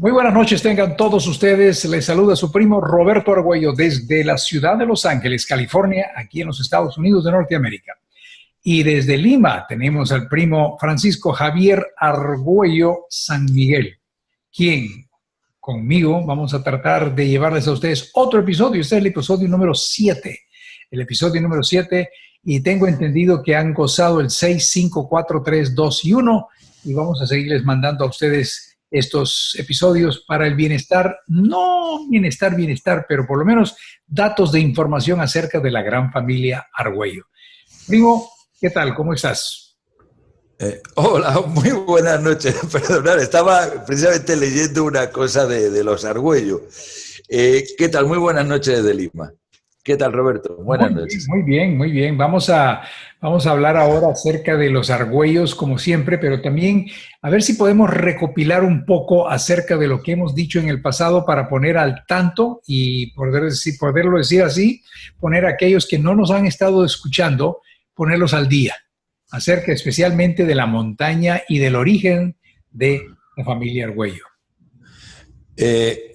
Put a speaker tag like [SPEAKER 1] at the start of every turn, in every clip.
[SPEAKER 1] Muy buenas noches, tengan todos ustedes. Les saluda su primo Roberto Argüello desde la ciudad de Los Ángeles, California, aquí en los Estados Unidos de Norteamérica. Y desde Lima tenemos al primo Francisco Javier Argüello San Miguel, quien conmigo vamos a tratar de llevarles a ustedes otro episodio. Este es el episodio número 7. El episodio número 7, y tengo entendido que han gozado el 6, 5, 4, 3, 2 y 1, y vamos a seguirles mandando a ustedes estos episodios para el bienestar, no bienestar, pero por lo menos datos de información acerca de la gran familia Argüello. Primo, ¿qué tal? ¿Cómo estás?
[SPEAKER 2] Hola, muy buenas noches. Perdonad, estaba precisamente leyendo una cosa de los Argüello. ¿Qué tal? Muy buenas noches desde Lima. ¿Qué tal, Roberto? Buenas noches.
[SPEAKER 1] Muy bien, muy bien. Vamos a hablar ahora acerca de los Argüellos, como siempre, pero también a ver si podemos recopilar un poco acerca de lo que hemos dicho en el pasado para poner al tanto y poderlo decir así, poner a aquellos que no nos han estado escuchando, ponerlos al día, acerca especialmente de la montaña y del origen de la familia Argüello.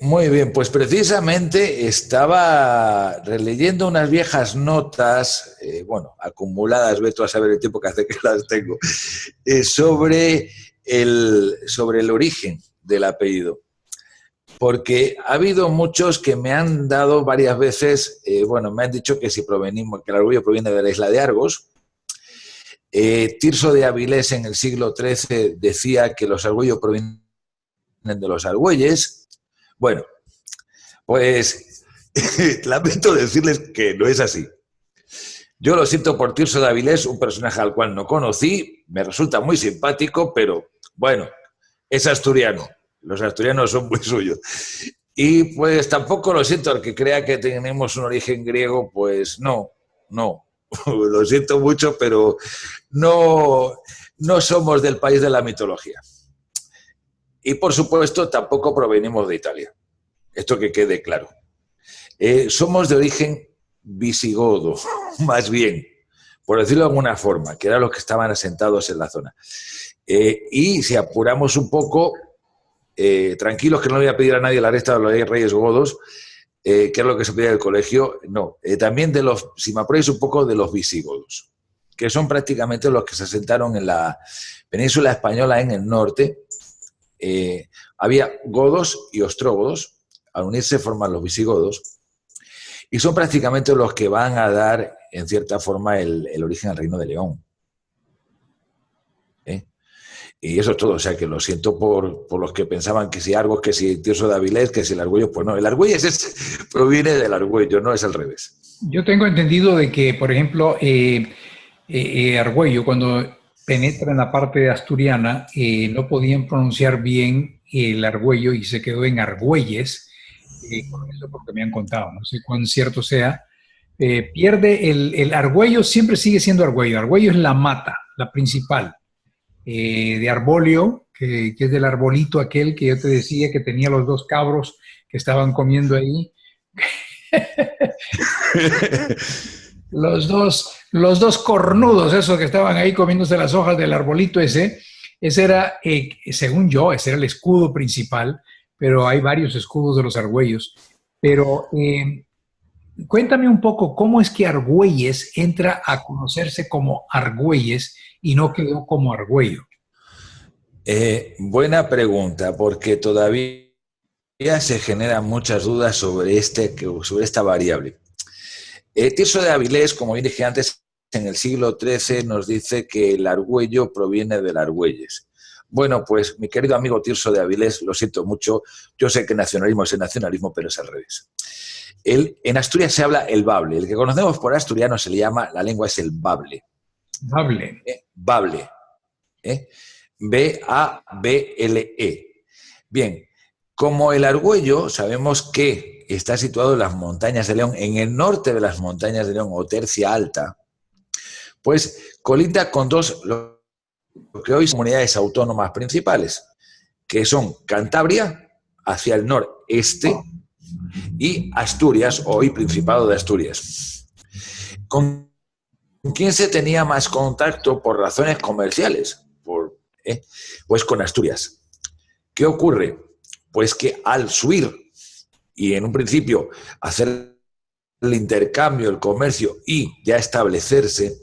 [SPEAKER 2] Muy bien, pues precisamente estaba releyendo unas viejas notas, acumuladas, ve tú a saber el tiempo que hace que las tengo, sobre el origen del apellido. Porque ha habido muchos que me han dado varias veces, me han dicho que que el Argüello proviene de la isla de Argos. Tirso de Avilés en el siglo XIII decía que los Argüello provienen de los Argüelles. Bueno, pues lamento decirles que no es así. Yo lo siento por Tirso de Avilés, un personaje al cual no conocí, me resulta muy simpático, pero bueno, es asturiano. Los asturianos son muy suyos. Y pues tampoco lo siento al que crea que tenemos un origen griego, pues no. Lo siento mucho, pero no somos del país de la mitología. Y por supuesto tampoco provenimos de Italia. Esto que quede claro. Somos de origen visigodo, más bien, por decirlo de alguna forma, que eran los que estaban asentados en la zona. Y si apuramos un poco, tranquilos que no le voy a pedir a nadie la resta de los reyes godos, que es lo que se pedía del colegio, no. También si me apuráis un poco, de los visigodos, que son prácticamente los que se asentaron en la península española en el norte. Había godos y ostrógodos. Al unirse forman los visigodos y son prácticamente los que van a dar, en cierta forma, el origen al Reino de León. Y eso es todo. O sea, que lo siento por los que pensaban que si Argos, que si Tirso de Avilés, que si el Argüello. Pues no, el Argüello proviene del Argüello, no es al revés.
[SPEAKER 1] Yo tengo entendido de que, por ejemplo, Argüello, cuando penetra en la parte asturiana, no podían pronunciar bien el Argüello y se quedó en Argüelles. Por eso, porque me han contado, no sé cuán cierto sea, pierde el Argüello, siempre sigue siendo Argüello. Argüello es la mata, la principal, de Arbolio, que es del arbolito aquel que yo te decía que tenía los dos cabros que estaban comiendo ahí. Los dos cornudos, esos que estaban ahí comiéndose las hojas del arbolito ese era, según yo, ese era el escudo principal, pero hay varios escudos de los Argüellos. Pero cuéntame un poco cómo es que Argüelles entra a conocerse como Argüelles y no quedó como Argüello.
[SPEAKER 2] Buena pregunta, porque todavía se generan muchas dudas sobre esta variable. Tirso de Avilés, como bien dije antes, en el siglo XIII nos dice que el Argüello proviene del Argüelles. Bueno, pues mi querido amigo Tirso de Avilés, lo siento mucho, yo sé que nacionalismo es el nacionalismo, pero es al revés. En Asturias se habla el bable, el que conocemos por asturiano se le llama, la lengua es el bable.
[SPEAKER 1] Bable.
[SPEAKER 2] Bable. B-A-B-L-E. Bien, como el Argüello sabemos que está situado en las montañas de León, en el norte de las montañas de León o tercia alta, pues colinda con lo que hoy son comunidades autónomas principales, que son Cantabria, hacia el noreste, y Asturias, hoy Principado de Asturias. ¿Con quién se tenía más contacto por razones comerciales? Pues con Asturias. ¿Qué ocurre? pues que al subir y en un principio hacer el intercambio, el comercio y ya establecerse,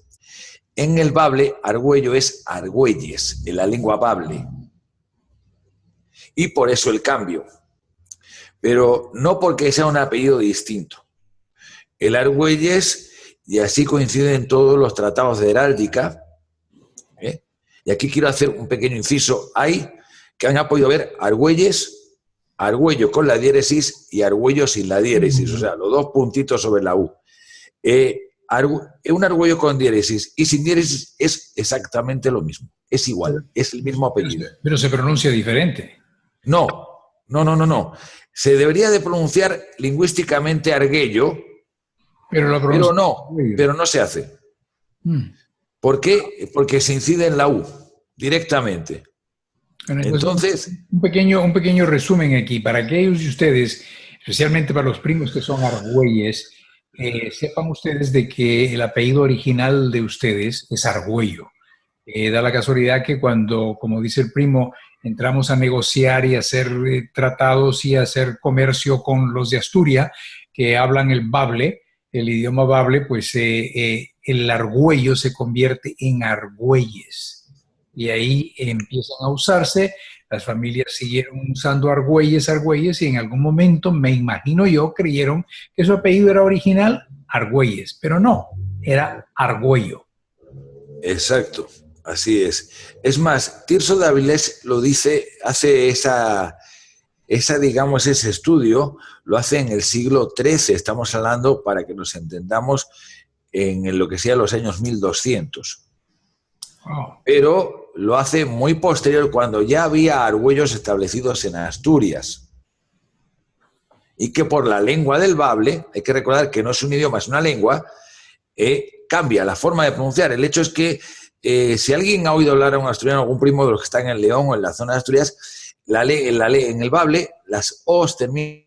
[SPEAKER 2] en el bable Argüello es Argüelles, en la lengua bable. Y por eso el cambio. Pero no porque sea un apellido distinto. El Argüelles, y así coinciden todos los tratados de heráldica, y aquí quiero hacer un pequeño inciso, hay que han podido ver Argüelles, Argüello con la diéresis y Argüello sin la diéresis, o sea, los dos puntitos sobre la U. Un Argüello con diéresis y sin diéresis es exactamente lo mismo, es igual, es el mismo apellido.
[SPEAKER 1] Pero se pronuncia diferente.
[SPEAKER 2] No. Se debería de pronunciar lingüísticamente Arguello, pero no se hace. ¿Por qué? Porque se incide en la U directamente. Entonces,
[SPEAKER 1] un pequeño resumen aquí. Para aquellos de ustedes, especialmente para los primos que son Argüelles, sepan ustedes de que el apellido original de ustedes es Argüello. Da la casualidad que cuando, como dice el primo, entramos a negociar y a hacer tratados y a hacer comercio con los de Asturias, que hablan el bable, el idioma bable, pues el Argüello se convierte en Argüelles. Y ahí empiezan a usarse, las familias siguieron usando Argüelles, y en algún momento, me imagino yo, creyeron que su apellido era original, Argüelles, pero no, era Argüello.
[SPEAKER 2] Exacto. Así es. Es más, Tirso de Avilés lo dice, hace digamos, ese estudio, lo hace en el siglo XIII, estamos hablando, para que nos entendamos, en lo que sea los años 1200. Oh. Pero lo hace muy posterior, cuando ya había argüellos establecidos en Asturias. Y que por la lengua del bable, hay que recordar que no es un idioma, es una lengua, cambia la forma de pronunciar. El hecho es que si alguien ha oído hablar a un asturiano, algún primo de los que están en León o en la zona de Asturias, en el bable las O's terminan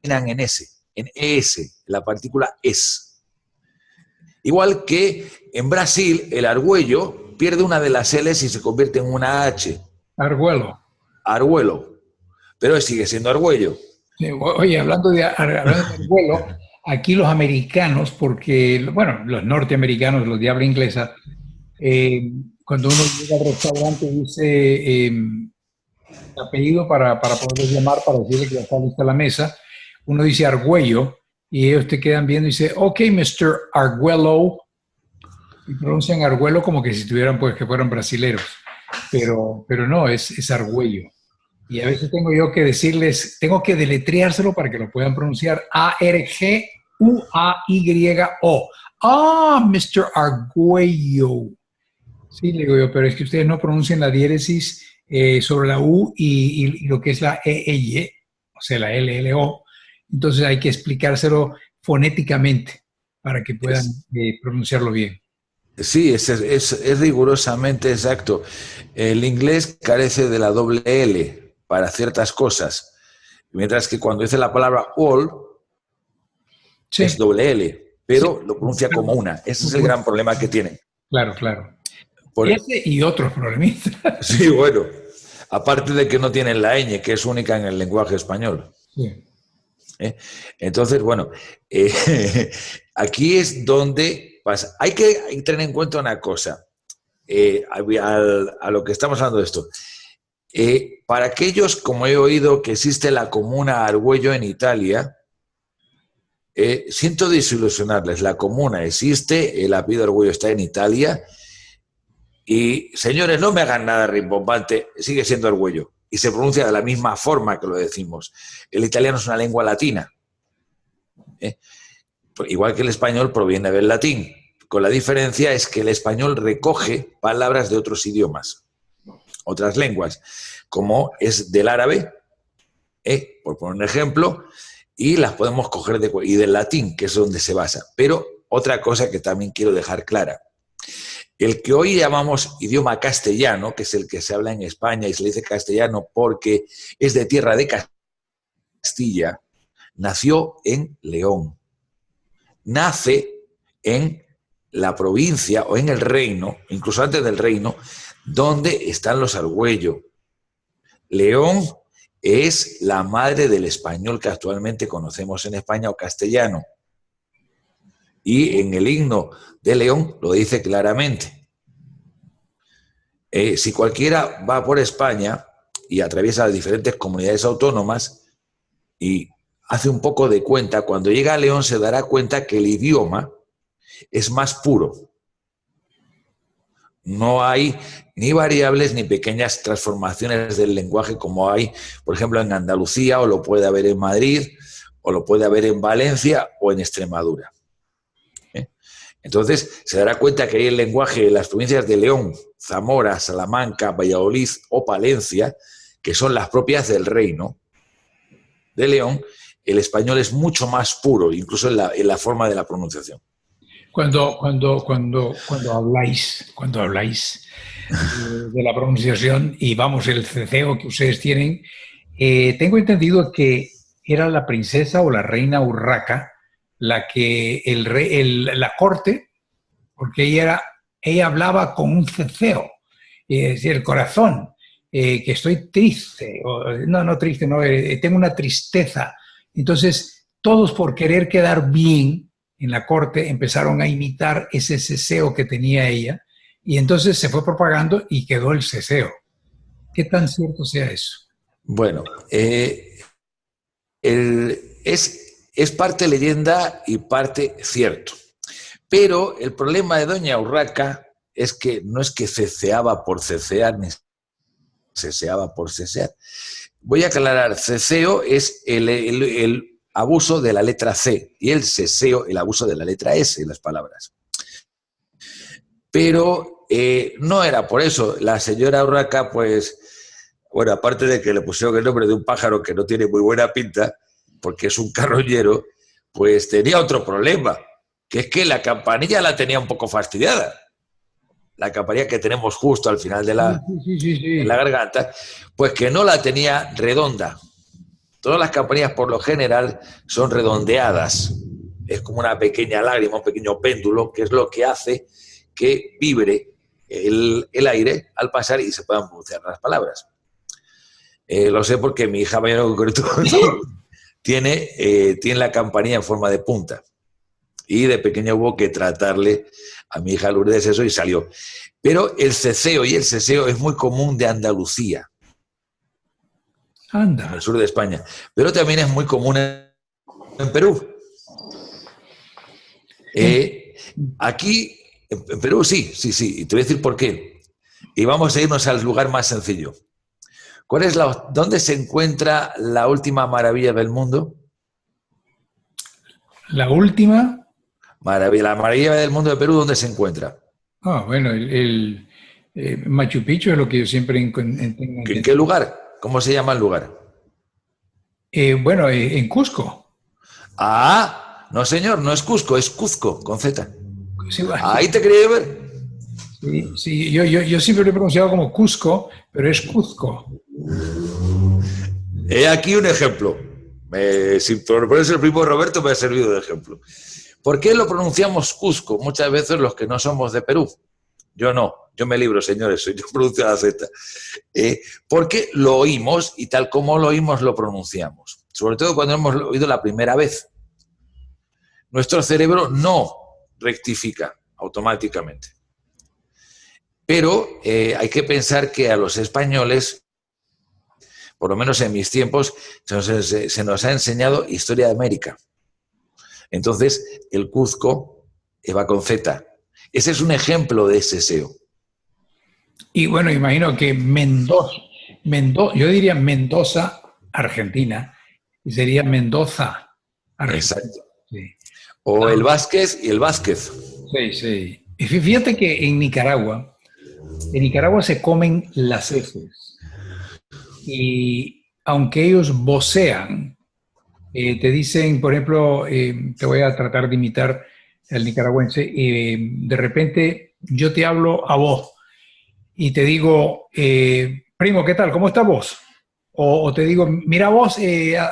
[SPEAKER 2] en S, en ES, la partícula es. Igual que en Brasil, el Argüello pierde una de las L's y se convierte en una H. Argüello. Pero sigue siendo Argüello.
[SPEAKER 1] Oye, hablando de Argüello, aquí los americanos, porque, bueno, los norteamericanos, los de habla inglesa, cuando uno llega al restaurante dice apellido para poder llamar, para decirle que ya está lista la mesa, uno dice Argüello y ellos te quedan viendo y dice, ok, Mr. Argüello, y pronuncian Argüello como que si estuvieran, pues, que fueran brasileros, pero no, es Argüello. Y a veces tengo yo que decirles, tengo que deletreárselo para que lo puedan pronunciar, Argüyo. Ah, Mr. Argüello. Sí, le digo yo, pero es que ustedes no pronuncian la diéresis sobre la U y lo que es la EY, o sea, la LLO. Entonces hay que explicárselo fonéticamente para que puedan pronunciarlo bien.
[SPEAKER 2] Sí, es rigurosamente exacto. El inglés carece de la doble L para ciertas cosas, mientras que cuando dice la palabra all, sí, es doble L, pero sí, lo pronuncia como una. Ese es el gran problema que tiene.
[SPEAKER 1] Claro. Ese y otros problemitas.
[SPEAKER 2] Sí, bueno, aparte de que no tienen la ñ, que es única en el lenguaje español.
[SPEAKER 1] Sí.
[SPEAKER 2] Entonces, bueno, aquí es donde pasa. Hay que tener en cuenta una cosa, a lo que estamos hablando de esto. Para aquellos, como he oído, que existe la comuna Argüello en Italia, siento desilusionarles, la comuna existe, el apellido Argüello está en Italia, y señores, no me hagan nada rimbombante, sigue siendo Argüello, y se pronuncia de la misma forma que lo decimos. El italiano es una lengua latina, igual que el español proviene del latín, con la diferencia es que el español recoge palabras de otros idiomas, otras lenguas, como es del árabe, por poner un ejemplo, y las podemos coger y del latín, que es donde se basa. Pero otra cosa que también quiero dejar clara, el que hoy llamamos idioma castellano, que es el que se habla en España y se le dice castellano porque es de tierra de Castilla, nació en León. Nace en la provincia o en el reino, incluso antes del reino, donde están los Argüello. León es la madre del español que actualmente conocemos en España o castellano. Y en el himno de León lo dice claramente. Si cualquiera va por España y atraviesa las diferentes comunidades autónomas y hace un poco de cuenta, cuando llega a León se dará cuenta que el idioma es más puro. No hay ni variables ni pequeñas transformaciones del lenguaje como hay, por ejemplo, en Andalucía, o lo puede haber en Madrid, o lo puede haber en Valencia o en Extremadura. Entonces, se dará cuenta que hay el lenguaje de las provincias de León, Zamora, Salamanca, Valladolid o Palencia, que son las propias del reino de León. El español es mucho más puro, incluso en la forma de la pronunciación.
[SPEAKER 1] Cuando habláis de la pronunciación y vamos, el ceceo que ustedes tienen, tengo entendido que era la princesa o la reina Urraca la que la corte, porque ella hablaba con un ceceo, es decir, el corazón, que estoy triste, no triste, no, tengo una tristeza. Entonces, todos por querer quedar bien en la corte empezaron a imitar ese ceceo que tenía ella, y entonces se fue propagando y quedó el ceceo. ¿Qué tan cierto sea eso?
[SPEAKER 2] Bueno, es parte leyenda y parte cierto. Pero el problema de Doña Urraca es que no es que ceceaba por cecear, ni ceseaba por cesear. Voy a aclarar, ceceo es el abuso de la letra C y el ceseo el abuso de la letra S en las palabras. Pero no era por eso. La señora Urraca, pues, bueno, aparte de que le pusieron el nombre de un pájaro que no tiene muy buena pinta, porque es un carroñero, pues tenía otro problema, que es que la campanilla la tenía un poco fastidiada. La campanilla que tenemos justo al final de en la garganta, pues que no la tenía redonda. Todas las campanillas por lo general son redondeadas. Es como una pequeña lágrima, un pequeño péndulo, que es lo que hace que vibre el aire al pasar y se puedan pronunciar las palabras. Lo sé porque mi hija mayor en concreto tiene la campanilla en forma de punta. Y de pequeño hubo que tratarle a mi hija Lourdes eso y salió. Pero el ceceo y el seseo es muy común de Andalucía.
[SPEAKER 1] Anda.
[SPEAKER 2] En el sur de España. Pero también es muy común en Perú. Aquí, en Perú sí. Y te voy a decir por qué. Y vamos a irnos al lugar más sencillo. ¿Dónde se encuentra la última maravilla del mundo?
[SPEAKER 1] La última...
[SPEAKER 2] La maravilla del mundo de Perú, ¿dónde se encuentra?
[SPEAKER 1] Bueno, Machu Picchu es lo que yo siempre
[SPEAKER 2] ¿En qué lugar? ¿Cómo se llama el lugar?
[SPEAKER 1] Bueno, en Cusco.
[SPEAKER 2] Ah, no señor, no es Cusco, es Cuzco, con Z.
[SPEAKER 1] Sí,
[SPEAKER 2] ahí te quería ver.
[SPEAKER 1] Sí, yo siempre lo he pronunciado como Cusco, pero es Cuzco.
[SPEAKER 2] He aquí un ejemplo. Si por eso el primo Roberto me ha servido de ejemplo. ¿Por qué lo pronunciamos Cusco? Muchas veces los que no somos de Perú. Yo no, yo me libro, señores, yo pronuncio la Z. Porque lo oímos y tal como lo oímos lo pronunciamos. Sobre todo cuando hemos oído la primera vez. Nuestro cerebro no rectifica automáticamente. Pero hay que pensar que a los españoles, por lo menos en mis tiempos, se nos ha enseñado historia de América. Entonces, el Cuzco va con Z. Ese es un ejemplo de seseo.
[SPEAKER 1] Y bueno, imagino que Mendoza, yo diría Mendoza, Argentina, y sería Mendoza, Argentina.
[SPEAKER 2] Exacto. Sí. O el Vázquez y el Vázquez.
[SPEAKER 1] Sí. Y fíjate que en Nicaragua se comen las heces. Y aunque ellos vocean, te dicen, por ejemplo, te voy a tratar de imitar al nicaragüense, de repente yo te hablo a vos y te digo, primo, ¿qué tal? ¿Cómo estás vos? O te digo, mira vos,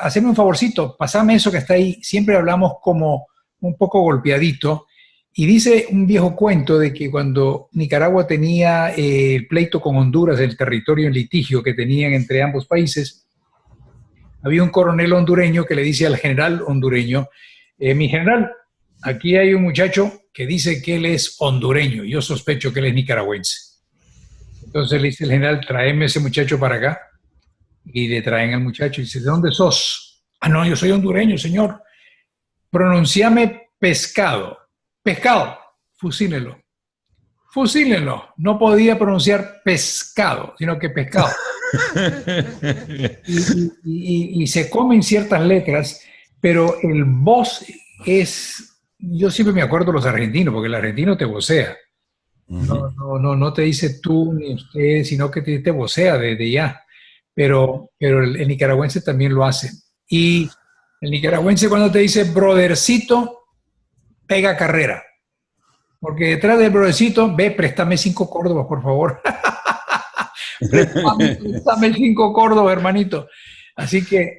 [SPEAKER 1] haceme un favorcito, pasame eso que está ahí. Siempre hablamos como un poco golpeadito. Y dice un viejo cuento de que cuando Nicaragua tenía el pleito con Honduras, el territorio en litigio que tenían entre ambos países, había un coronel hondureño que le dice al general hondureño, mi general, aquí hay un muchacho que dice que él es hondureño, yo sospecho que él es nicaragüense. Entonces le dice el general, tráeme ese muchacho para acá, y le traen al muchacho y dice, ¿de dónde sos? Ah, no, yo soy hondureño, señor. Pronunciame pescado. Pescado, fusílenlo. Fusílenlo. No podía pronunciar pescado, sino que pescado. Y se comen ciertas letras, pero el voz es, yo siempre me acuerdo de los argentinos, porque el argentino te vocea. No te dice tú ni usted, sino que te vocea desde ya. Pero el nicaragüense también lo hace. Y el nicaragüense cuando te dice brodercito, pega carrera. Porque detrás del brodercito, ve, préstame 5 córdobas, por favor. préstame 5 córdobas, hermanito. Así que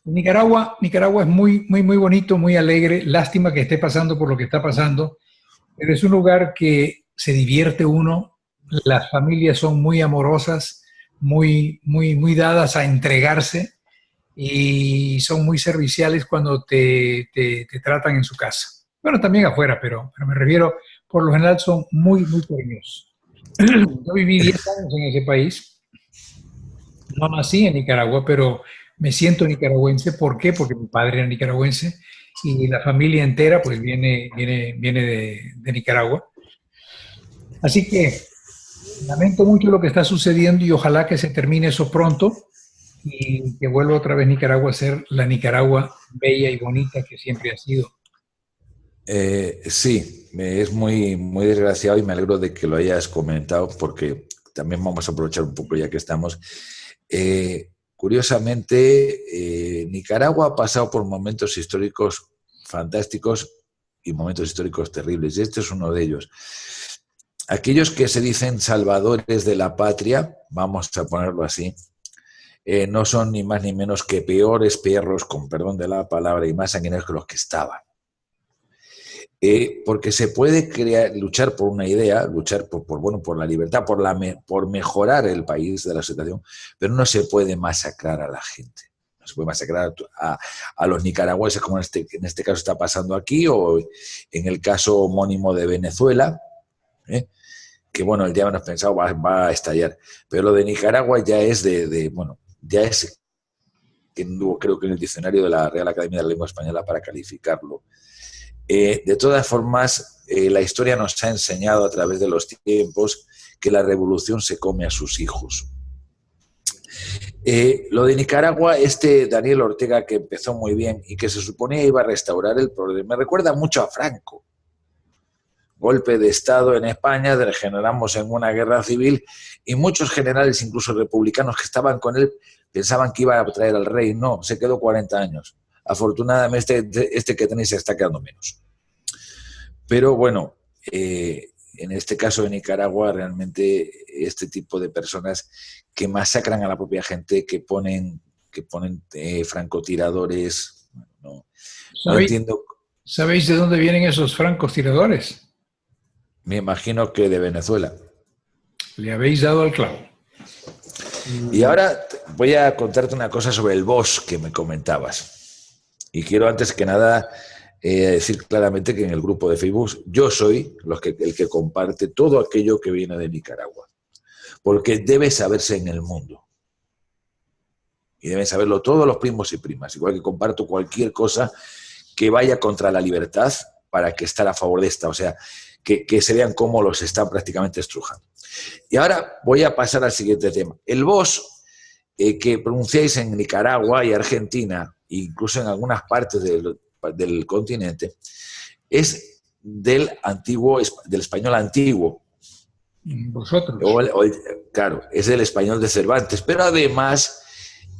[SPEAKER 1] Nicaragua es muy, muy, muy bonito, muy alegre. Lástima que esté pasando por lo que está pasando. Pero es un lugar que se divierte uno. Las familias son muy amorosas, muy, muy, muy dadas a entregarse y son muy serviciales cuando te tratan en su casa. Bueno, también afuera, pero me refiero, por lo general son muy, muy cariñosos. Yo viví 10 años en ese país. No nací en Nicaragua, pero me siento nicaragüense. ¿Por qué? Porque mi padre era nicaragüense y la familia entera pues viene de Nicaragua. Así que lamento mucho lo que está sucediendo y ojalá que se termine eso pronto y que vuelva otra vez Nicaragua a ser la Nicaragua bella y bonita que siempre ha sido.
[SPEAKER 2] Sí, es muy, muy desgraciado y me alegro de que lo hayas comentado porque también vamos a aprovechar un poco ya que estamos. Curiosamente, Nicaragua ha pasado por momentos históricos fantásticos y momentos históricos terribles, y este es uno de ellos. Aquellos que se dicen salvadores de la patria, vamos a ponerlo así, no son ni más ni menos que peores perros, con perdón de la palabra, y más sanguinarios que los que estaban. Porque se puede luchar por una idea, luchar por la libertad, por mejorar el país de la situación, pero no se puede masacrar a la gente. No se puede masacrar a los nicaragüenses como en este caso está pasando aquí, o en el caso homónimo de Venezuela, que bueno, el día menos pensado va a estallar. Pero lo de Nicaragua ya es ya es, creo que en el diccionario de la Real Academia de la Lengua Española para calificarlo. De todas formas, la historia nos ha enseñado a través de los tiempos que la revolución se come a sus hijos. Lo de Nicaragua, Daniel Ortega, que empezó muy bien y que se suponía iba a restaurar el poder, me recuerda mucho a Franco. Golpe de Estado en España, degeneramos en una guerra civil y muchos generales, incluso republicanos que estaban con él, pensaban que iba a traer al rey. No, se quedó 40 años. Afortunadamente este que tenéis se está quedando menos. Pero bueno, en este caso de Nicaragua, realmente este tipo de personas que masacran a la propia gente, que ponen francotiradores, no entiendo.
[SPEAKER 1] ¿Sabéis de dónde vienen esos francotiradores?
[SPEAKER 2] Me imagino que de Venezuela.
[SPEAKER 1] Le habéis dado al clavo.
[SPEAKER 2] Y ahora voy a contarte una cosa sobre el Bosch que me comentabas. Y quiero antes que nada decir claramente que en el grupo de Facebook yo soy el que comparte todo aquello que viene de Nicaragua. Porque debe saberse en el mundo. Y deben saberlo todos los primos y primas. Igual que comparto cualquier cosa que vaya contra la libertad para que estar a favor de esta. O sea, que se vean cómo los están prácticamente estrujando. Y ahora voy a pasar al siguiente tema. El Bosch que pronunciáis en Nicaragua y Argentina, incluso en algunas partes del continente, es del español antiguo.
[SPEAKER 1] Vosotros.
[SPEAKER 2] Claro, es del español de Cervantes. Pero además,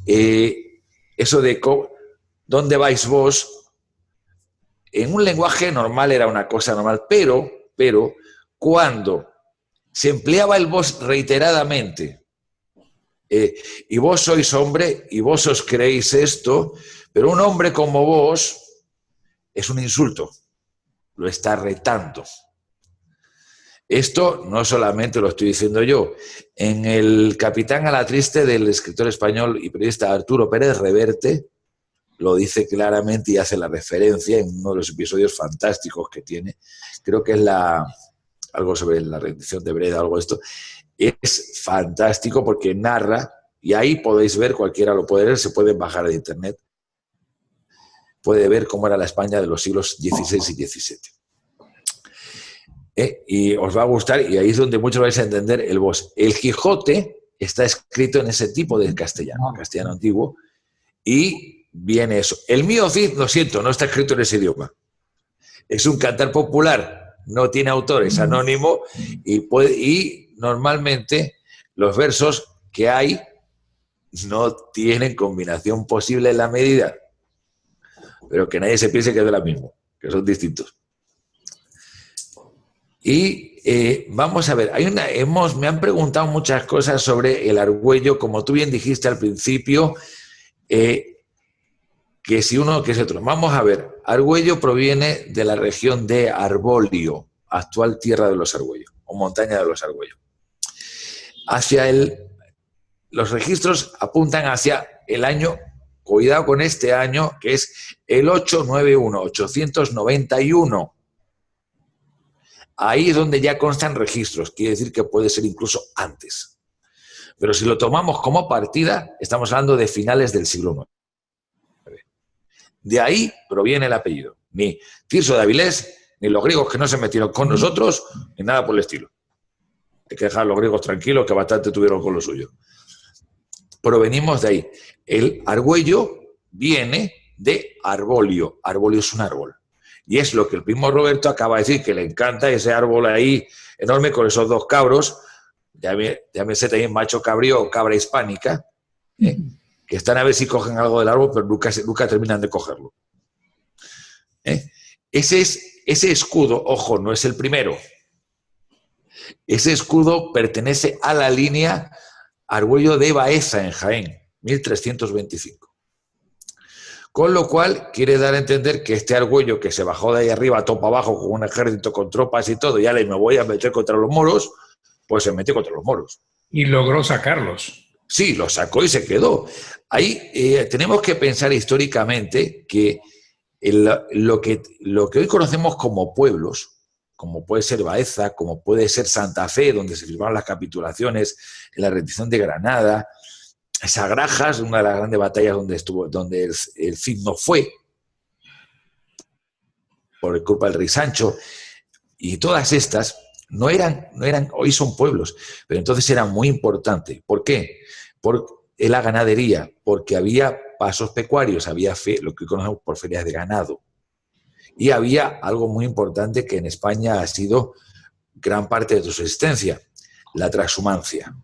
[SPEAKER 2] eso de ¿dónde vais vos? En un lenguaje normal era una cosa normal, pero cuando se empleaba el vos reiteradamente, y vos sois hombre y vos os creéis esto, pero un hombre como vos es un insulto, lo está retando. Esto no solamente lo estoy diciendo yo. En El Capitán a la Triste del escritor español y periodista Arturo Pérez Reverte lo dice claramente y hace la referencia en uno de los episodios fantásticos que tiene. Creo que es algo sobre la rendición de Breda, algo de esto. Es fantástico porque narra, y ahí podéis ver, cualquiera lo puede ver, se puede bajar de internet, puede ver cómo era la España de los siglos XVI y XVII. Y os va a gustar, y ahí es donde muchos vais a entender el boss. El Quijote está escrito en ese tipo de castellano antiguo, y viene eso. El mío Cid, lo siento, no está escrito en ese idioma. Es un cantar popular, no tiene autor, es anónimo, y normalmente los versos que hay no tienen combinación posible en la medida, pero que nadie se piense que es de la misma, que son distintos. Y vamos a ver, me han preguntado muchas cosas sobre el Argüello, como tú bien dijiste al principio, que si uno, que es otro. Vamos a ver, Argüello proviene de la región de Arbolio, actual Tierra de los Argüellos, o Montaña de los Argüellos. Los registros apuntan hacia el año, cuidado con este año, que es el 891. Ahí es donde ya constan registros, quiere decir que puede ser incluso antes. Pero si lo tomamos como partida, estamos hablando de finales del siglo IX. De ahí proviene el apellido. Ni Tirso de Avilés, ni los griegos que no se metieron con nosotros, ni nada por el estilo. Hay que dejar a los griegos tranquilos, que bastante tuvieron con lo suyo. Provenimos de ahí. El Argüello viene de Arbolio. Arbolio es un árbol. Y es lo que el primo Roberto acaba de decir, que le encanta ese árbol ahí enorme con esos dos cabros, llámese también macho cabrío o cabra hispánica, que están a ver si cogen algo del árbol, pero nunca terminan de cogerlo. Ese escudo, ojo, no es el primero. Ese escudo pertenece a la línea Argüello de Baeza en Jaén, 1325. Con lo cual, quiere dar a entender que este Argüello que se bajó de ahí arriba a topa abajo con un ejército, con tropas y todo, y ahora me voy a meter contra los moros, pues se metió contra los moros.
[SPEAKER 1] Y logró sacarlos.
[SPEAKER 2] Sí, los sacó y se quedó. Ahí tenemos que pensar históricamente que lo que hoy conocemos como pueblos, como puede ser Baeza, como puede ser Santa Fe, donde se firmaron las capitulaciones en la rendición de Granada, Sagrajas, una de las grandes batallas donde el Cid no fue, por culpa del rey Sancho, y todas estas no eran, hoy son pueblos, pero entonces eran muy importantes. ¿Por qué? Por la ganadería, porque había pasos pecuarios, había lo que conocemos por ferias de ganado, y había algo muy importante que en España ha sido gran parte de su existencia, la transhumancia,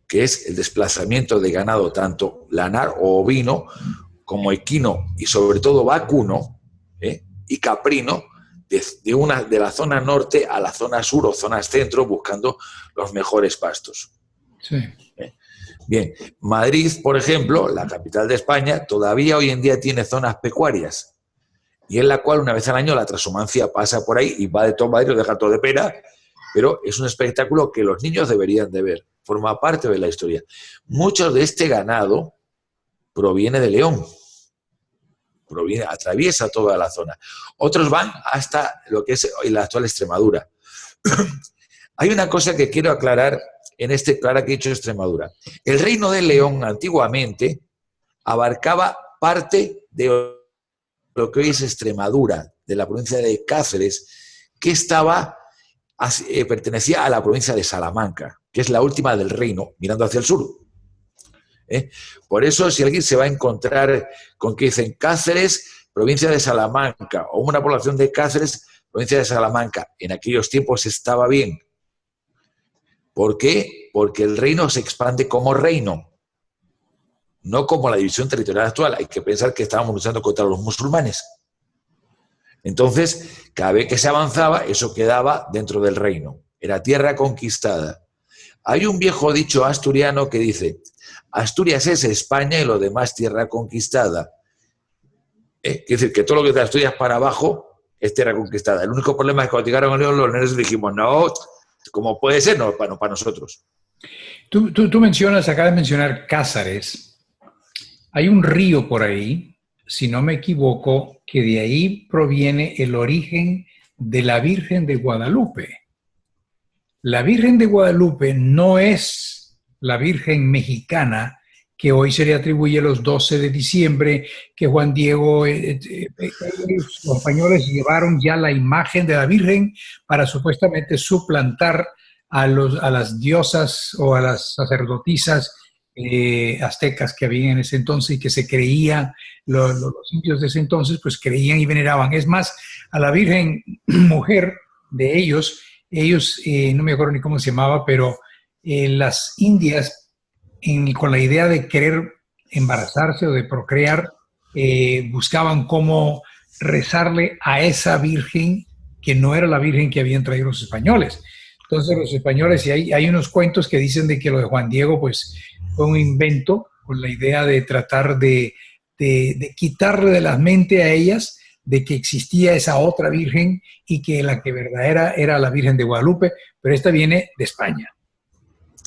[SPEAKER 2] que es el desplazamiento de ganado tanto lanar o ovino como equino y sobre todo vacuno y caprino de la zona norte a la zona sur o zonas centro buscando los mejores pastos.
[SPEAKER 1] Sí.
[SPEAKER 2] Bien, Madrid, por ejemplo, la capital de España, todavía hoy en día tiene zonas pecuarias y en la cual una vez al año la transhumancia pasa por ahí y va de todo Madrid, lo deja todo de pena, pero es un espectáculo que los niños deberían de ver. Forma parte de la historia. Mucho de este ganado proviene de León, atraviesa toda la zona. Otros van hasta lo que es hoy la actual Extremadura. Hay una cosa que quiero aclarar en ahora que he dicho Extremadura. El reino de León antiguamente abarcaba parte de lo que hoy es Extremadura, de la provincia de Cáceres, que pertenecía a la provincia de Salamanca, que es la última del reino, mirando hacia el sur. Por eso, si alguien se va a encontrar con que dicen Cáceres, provincia de Salamanca, o una población de Cáceres, provincia de Salamanca, en aquellos tiempos estaba bien. ¿Por qué? Porque el reino se expande como reino, no como la división territorial actual. Hay que pensar que estábamos luchando contra los musulmanes. Entonces, cada vez que se avanzaba, eso quedaba dentro del reino. Era tierra conquistada. Hay un viejo dicho asturiano que dice: Asturias es España y lo demás tierra conquistada. Quiere decir que todo lo que es de Asturias para abajo tierra conquistada. El único problema es que cuando llegaron a León, los leoneses dijimos, no, ¿cómo puede ser? No, para nosotros.
[SPEAKER 1] Tú mencionas, acabas de mencionar Cázares. Hay un río por ahí, si no me equivoco, que de ahí proviene el origen de la Virgen de Guadalupe. La Virgen de Guadalupe no es la Virgen mexicana que hoy se le atribuye los 12 de diciembre, que Juan Diego, los españoles llevaron ya la imagen de la Virgen para supuestamente suplantar a las diosas o a las sacerdotisas aztecas que había en ese entonces y que se creían, los indios de ese entonces, pues creían y veneraban. Es más, a la Virgen mujer de ellos, no me acuerdo ni cómo se llamaba, pero las indias, con la idea de querer embarazarse o de procrear, buscaban cómo rezarle a esa Virgen que no era la Virgen que habían traído los españoles. Entonces los españoles, y hay unos cuentos que dicen de que lo de Juan Diego pues fue un invento con la idea de tratar de quitarle de la mente a ellas de que existía esa otra Virgen y que la que verdadera era la Virgen de Guadalupe, pero esta viene de España.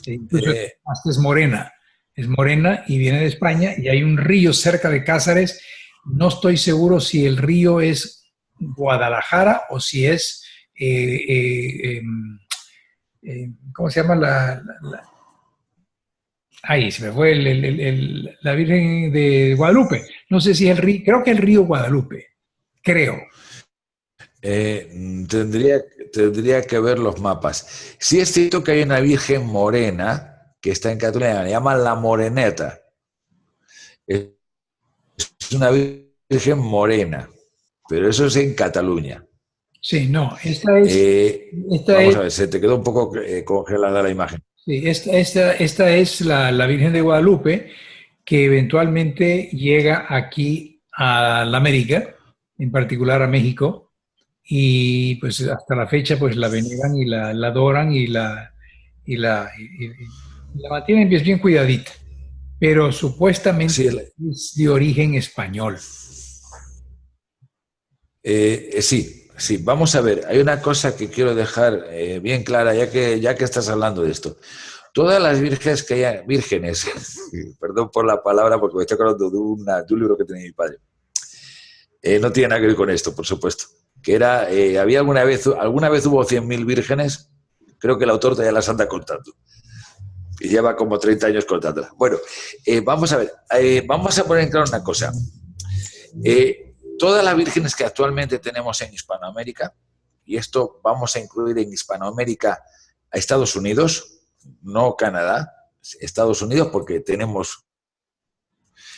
[SPEAKER 1] Incluso hasta es morena y viene de España y hay un río cerca de Cázares. No estoy seguro si el río es Guadalajara o si es, ¿cómo se llama? Ahí se me fue la Virgen de Guadalupe. No sé si es el río, creo que el río Guadalupe, creo.
[SPEAKER 2] Tendría que ver los mapas. Sí es cierto que hay una Virgen morena que está en Cataluña, la llaman la Moreneta. Es una Virgen morena, pero eso es en Cataluña.
[SPEAKER 1] Sí, no, esta es...
[SPEAKER 2] vamos a ver, se te quedó un poco congelada la imagen.
[SPEAKER 1] Sí, esta es la Virgen de Guadalupe que eventualmente llega aquí a la América, en particular a México. Y pues hasta la fecha pues la veneran y la adoran y la mantienen bien cuidadita, pero supuestamente
[SPEAKER 2] Sí,
[SPEAKER 1] es de origen español.
[SPEAKER 2] Sí, vamos a ver, hay una cosa que quiero dejar bien clara, ya que estás hablando de esto. Todas las vírgenes que haya, vírgenes, perdón por la palabra porque me estoy acordando de un libro que tenía mi padre, no tiene nada que ver con esto, por supuesto. Que era, había alguna vez hubo 100.000 vírgenes, creo que el autor todavía las anda contando. Y lleva como 30 años contándolas. Bueno, vamos a ver, vamos a poner en claro una cosa. Todas las vírgenes que actualmente tenemos en Hispanoamérica, y esto vamos a incluir en Hispanoamérica a Estados Unidos, no Canadá, Estados Unidos, porque tenemos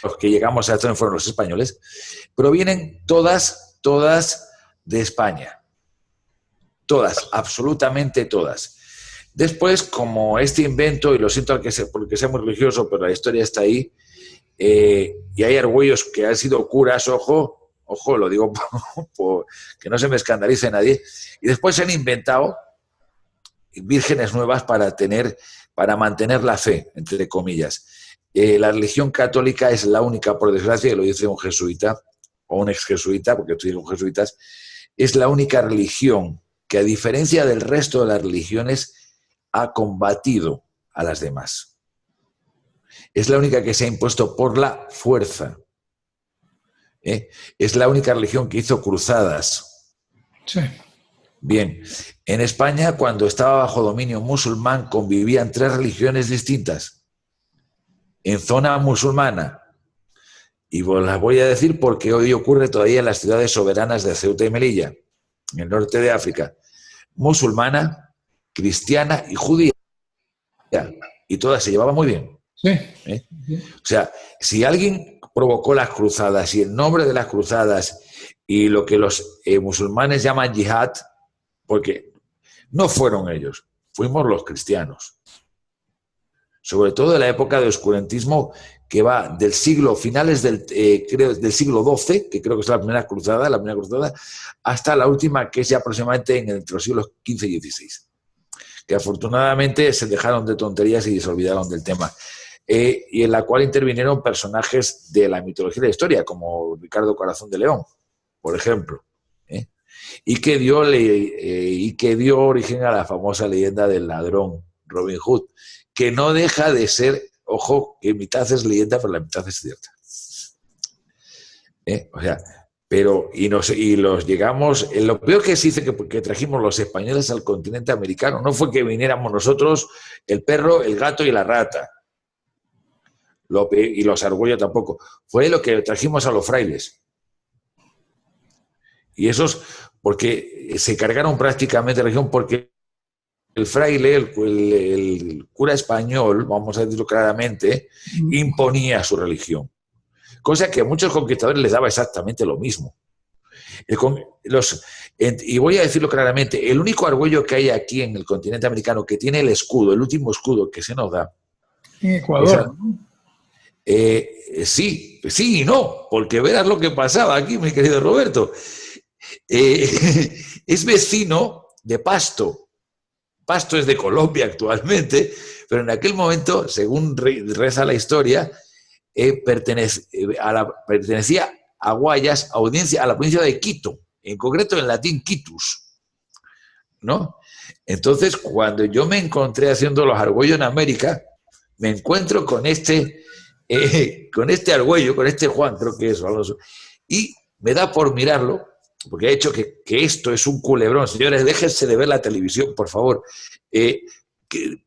[SPEAKER 2] los que llegamos a esto fueron los españoles, provienen todas de España. Todas, absolutamente todas. Después, como este invento, y lo siento porque sea muy religioso, pero la historia está ahí, y hay argüellos que han sido curas, ojo, lo digo que no se me escandalice nadie, y después se han inventado vírgenes nuevas para mantener la fe, entre comillas. La religión católica es la única, por desgracia, y lo dice un jesuita, o un ex jesuita, porque estoy con jesuitas, es la única religión que, a diferencia del resto de las religiones, ha combatido a las demás. Es la única que se ha impuesto por la fuerza. Es la única religión que hizo cruzadas.
[SPEAKER 1] Sí.
[SPEAKER 2] Bien, en España, cuando estaba bajo dominio musulmán, convivían 3 religiones distintas. En zona musulmana, y os las voy a decir porque hoy ocurre todavía en las ciudades soberanas de Ceuta y Melilla, en el norte de África, musulmana, cristiana y judía. Y todas se llevaban muy bien.
[SPEAKER 1] Sí.
[SPEAKER 2] O sea, si alguien provocó las cruzadas y el nombre de las cruzadas y lo que los musulmanes llaman yihad, porque no fueron ellos, fuimos los cristianos. Sobre todo en la época de oscurantismo que va del siglo, finales del siglo XII, que creo que es la primera cruzada, hasta la última, que es ya aproximadamente entre los siglos XV y XVI, que afortunadamente se dejaron de tonterías y se olvidaron del tema, y en la cual intervinieron personajes de la mitología y la historia, como Ricardo Corazón de León, por ejemplo. y que dio origen a la famosa leyenda del ladrón Robin Hood, que no deja de ser, ojo, que mitad es leyenda, pero la mitad es cierta. O sea, pero, y los llegamos, lo peor que se dice que trajimos los españoles al continente americano no fue que viniéramos nosotros, el perro, el gato y la rata, y los argüellos tampoco, fue lo que trajimos a los frailes. Y esos, porque se cargaron prácticamente la región, porque el fraile, el cura español, vamos a decirlo claramente, imponía su religión. Cosa que a muchos conquistadores les daba exactamente lo mismo. Y voy a decirlo claramente, el único argüello que hay aquí en el continente americano que tiene el escudo, el último escudo que se nos da...
[SPEAKER 1] En Ecuador.
[SPEAKER 2] Sí y no, porque verás lo que pasaba aquí, mi querido Roberto. Es vecino de Pasto. Pasto es de Colombia actualmente, pero en aquel momento, según reza la historia, pertenecía a Guayas, a la provincia de Quito, en concreto en latín Quitus, ¿no? Entonces, cuando yo me encontré haciendo los argüellos en América, me encuentro con este argüello, con este Juan, creo que es Alonso, y me da por mirarlo, porque ha hecho que esto es un culebrón. Señores, déjense de ver la televisión, por favor.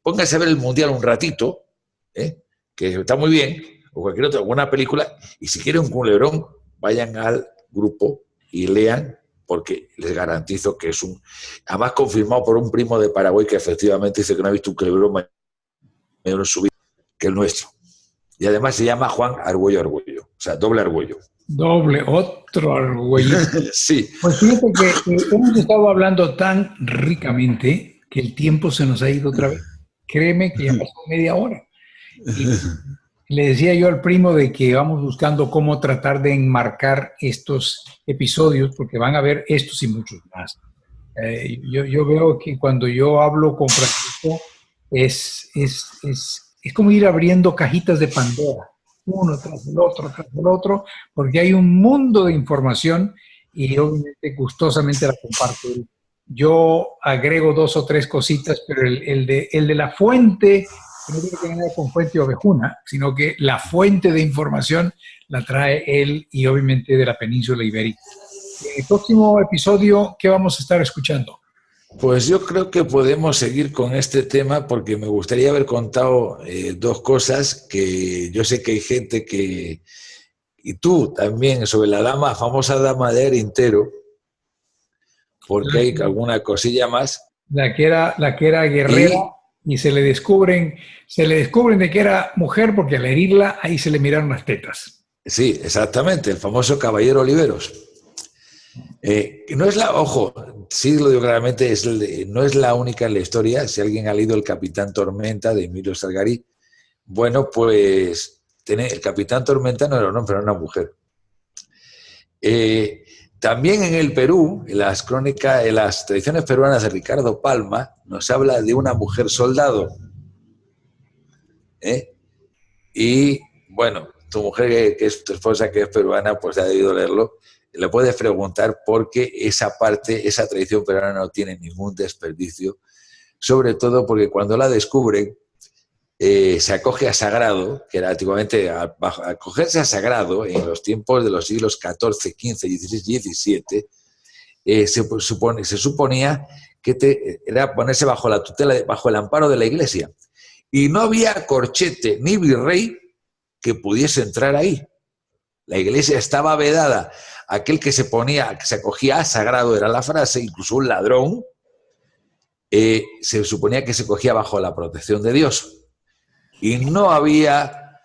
[SPEAKER 2] Pónganse a ver el Mundial un ratito, que está muy bien, o cualquier otra, alguna película, y si quieren un culebrón, vayan al grupo y lean, porque les garantizo que es además confirmado por un primo de Paraguay que efectivamente dice que no ha visto un culebrón mayor en su vida que el nuestro. Y además se llama Juan Argüello Argüello, o sea, doble argüello.
[SPEAKER 1] Otro argüello.
[SPEAKER 2] Sí.
[SPEAKER 1] Pues fíjate que hemos estado hablando tan ricamente que el tiempo se nos ha ido otra vez. Créeme que ya pasó media hora. Y le decía yo al primo de que vamos buscando cómo tratar de enmarcar estos episodios, porque van a haber estos y muchos más. Yo veo que cuando yo hablo con Francisco es como ir abriendo cajitas de Pandora, uno tras el otro, porque hay un mundo de información y obviamente gustosamente la comparto. Yo agrego 2 o 3 cositas, pero el de la fuente no tiene que ver con fuente ovejuna, sino que la fuente de información la trae él y obviamente de la península ibérica. En el próximo episodio, ¿qué vamos a estar escuchando?
[SPEAKER 2] Pues yo creo que podemos seguir con este tema porque me gustaría haber contado 2 cosas que yo sé que hay gente que... Y tú también, sobre la famosa dama de Arintero, porque hay alguna cosilla más.
[SPEAKER 1] La que era guerrera y se le descubren de que era mujer porque al herirla ahí se le miraron las tetas.
[SPEAKER 2] Sí, exactamente, el famoso caballero Oliveros. No es ojo, sí lo digo claramente, no es la única en la historia. Si alguien ha leído El Capitán Tormenta de Emilio Salgari, bueno, pues el Capitán Tormenta no era un hombre, era una mujer. También en el Perú, en las tradiciones peruanas de Ricardo Palma, nos habla de una mujer soldado. Y bueno, tu mujer, que es tu esposa, que es peruana, pues ha debido leerlo. Le puedes preguntar por qué esa tradición peruana no tiene ningún desperdicio, sobre todo porque cuando la descubren, se acoge a sagrado, que era antiguamente, acogerse a sagrado en los tiempos de los siglos XIV, XV, XVI y XVII, se suponía que era ponerse bajo la tutela, bajo el amparo de la Iglesia. Y no había corchete ni virrey que pudiese entrar ahí. La Iglesia estaba vedada. Aquel que se acogía a sagrado, era la frase, incluso un ladrón, se suponía que se cogía bajo la protección de Dios. Y no había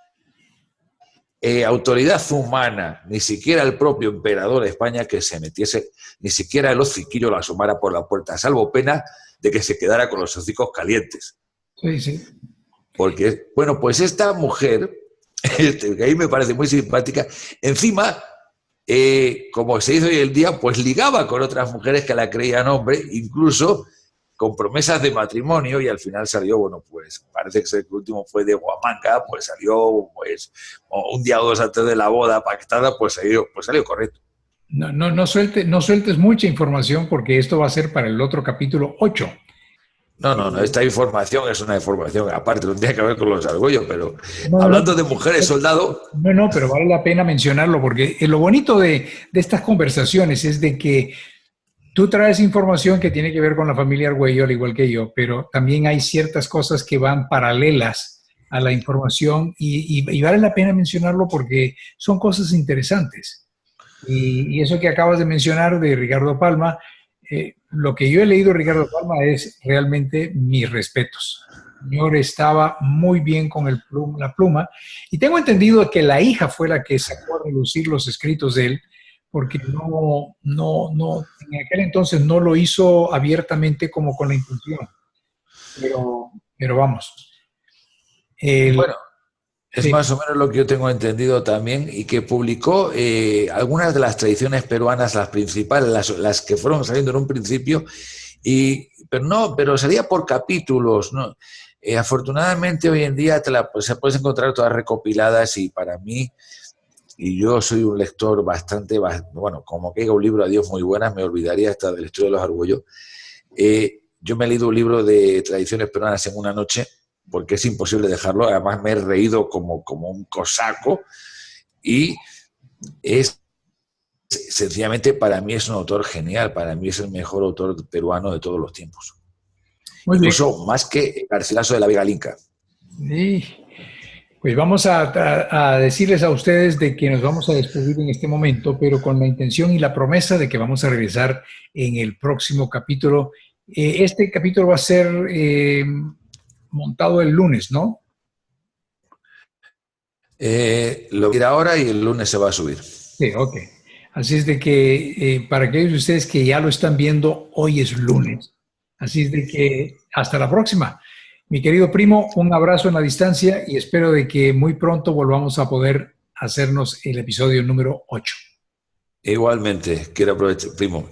[SPEAKER 2] autoridad humana, ni siquiera el propio emperador de España, que se metiese, ni siquiera el hociquillo lo asomara por la puerta, salvo pena de que se quedara con los hocicos calientes.
[SPEAKER 1] Sí, sí.
[SPEAKER 2] Porque, bueno, pues esta mujer, que ahí me parece muy simpática, encima, como se hizo hoy el día, pues ligaba con otras mujeres que la creían hombre, incluso con promesas de matrimonio, y al final salió, bueno, pues parece que el último fue de Huamanga, pues salió, pues un día o 2 antes de la boda pactada, pues salió correcto.
[SPEAKER 1] No sueltes mucha información porque esto va a ser para el otro capítulo 8.
[SPEAKER 2] No, esta información es una información aparte, no tiene que ver con los argollos, pero
[SPEAKER 1] No, no,
[SPEAKER 2] hablando de mujeres soldado,
[SPEAKER 1] no, pero vale la pena mencionarlo porque lo bonito de estas conversaciones es de que tú traes información que tiene que ver con la familia Argüello, al igual que yo, pero también hay ciertas cosas que van paralelas a la información y vale la pena mencionarlo porque son cosas interesantes. Y eso que acabas de mencionar de Ricardo Palma, lo que yo he leído de Ricardo Palma es realmente mis respetos. El señor estaba muy bien con la pluma y tengo entendido que la hija fue la que sacó a relucir los escritos de él porque en aquel entonces no lo hizo abiertamente como con la intención. Pero vamos, el,
[SPEAKER 2] bueno, es
[SPEAKER 1] sí,
[SPEAKER 2] más o menos lo que yo tengo entendido también y que publicó algunas de las tradiciones peruanas, las principales, las que fueron saliendo en un principio, pero salía por capítulos, ¿no? Afortunadamente hoy en día pues, se puedes encontrar todas recopiladas y para mí, y yo soy un lector bueno, como que haya un libro a Dios muy buenas, me olvidaría hasta de la historia de los argollos. Yo me he leído un libro de tradiciones peruanas en una noche porque es imposible dejarlo. Además, me he reído como un cosaco y es sencillamente para mí es un autor genial. Para mí es el mejor autor peruano de todos los tiempos.
[SPEAKER 1] muy bien.
[SPEAKER 2] Incluso más que Garcilaso de la Vega Linca.
[SPEAKER 1] Sí. Pues vamos a decirles a ustedes de que nos vamos a despedir en este momento, pero con la intención y la promesa de que vamos a regresar en el próximo capítulo. Este capítulo va a ser montado el lunes, ¿no?
[SPEAKER 2] Lo voy a ir ahora y el lunes se va a subir.
[SPEAKER 1] Sí, ok. Así es de que para aquellos de ustedes que ya lo están viendo, hoy es lunes. Así es de que hasta la próxima. Mi querido primo, un abrazo en la distancia y espero de que muy pronto volvamos a poder hacernos el episodio número 8.
[SPEAKER 2] Igualmente, quiero aprovechar, primo,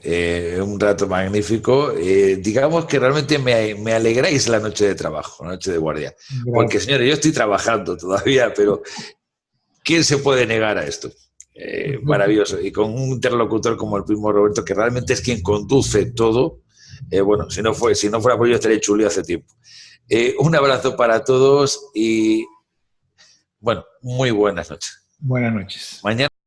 [SPEAKER 2] un rato magnífico. Digamos que realmente me alegráis la noche de trabajo, la noche de guardia. Porque,
[SPEAKER 1] Gracias.
[SPEAKER 2] señores, yo estoy trabajando todavía, pero ¿quién se puede negar a esto? Maravilloso. Y con un interlocutor como el primo Roberto, que realmente es quien conduce todo. Bueno, si no fuera por ello, estaría chulo hace tiempo. Un abrazo para todos y, bueno, muy buenas noches.
[SPEAKER 1] Buenas noches.
[SPEAKER 2] Mañana.